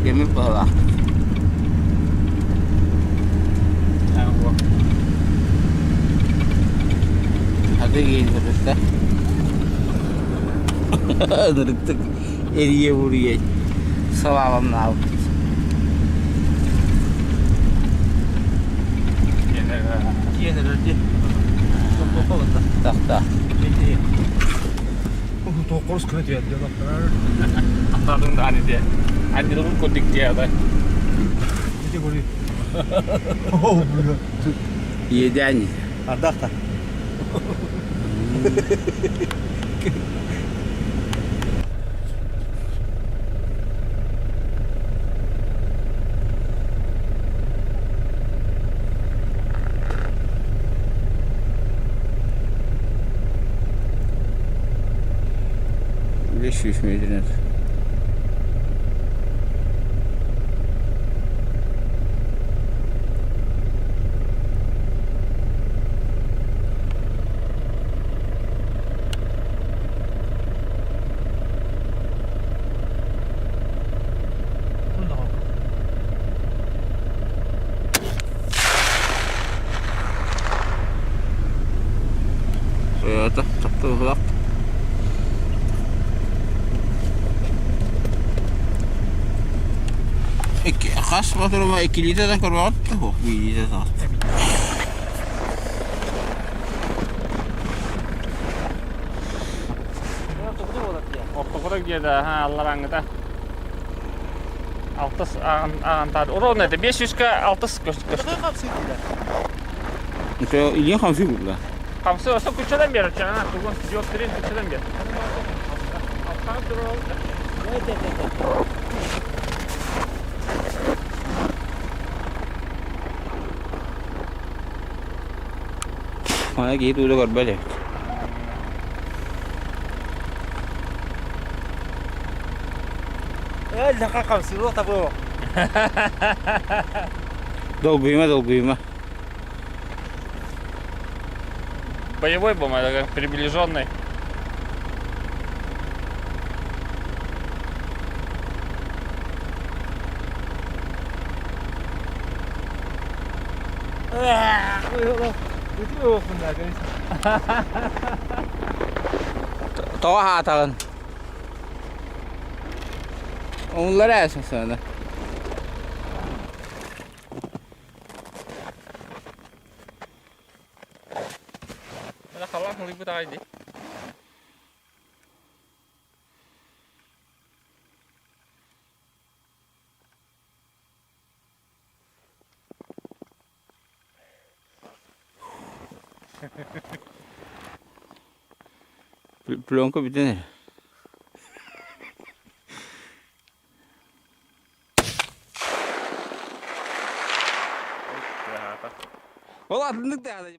Gemi balığı. Hadi giyin burada. Dırıktık. Eriye vuruyor. Salalım ne yaptık. Yenir öyle. Çok bakalım da. Tahta. Peki. Dokuz kırık geldi doktor. Anladın da hani diye. Hani de bunu kodik diye da. Gidi görüyor. Oh bu. Yedi anne. Ardakta. Beş yüz müydünüz? Toyota taktı ıhlak. Kas motoru mah 2 liter dah kerot tuh, 1 liter dah. Orta gidiyordu ha Allah'ın da. Altı antar. Oran ne de 500'ka 6 göster. Ne kapsaydılar? Itu ini kan sih bukan? Kamsı olsa küçülen bir açan ha. Tuğun yok dirin küçülen bir. Alttan durur. Evet. Mana gitu udah korban ya? Ne kapsaydı tabii o. Долгий мah. Боевой бомба, приближенный. Itu bunda guys. To hạ thần. Onlar esasında. Ada kalah ngeliput aja. Belum ke bitin. Valla atındık da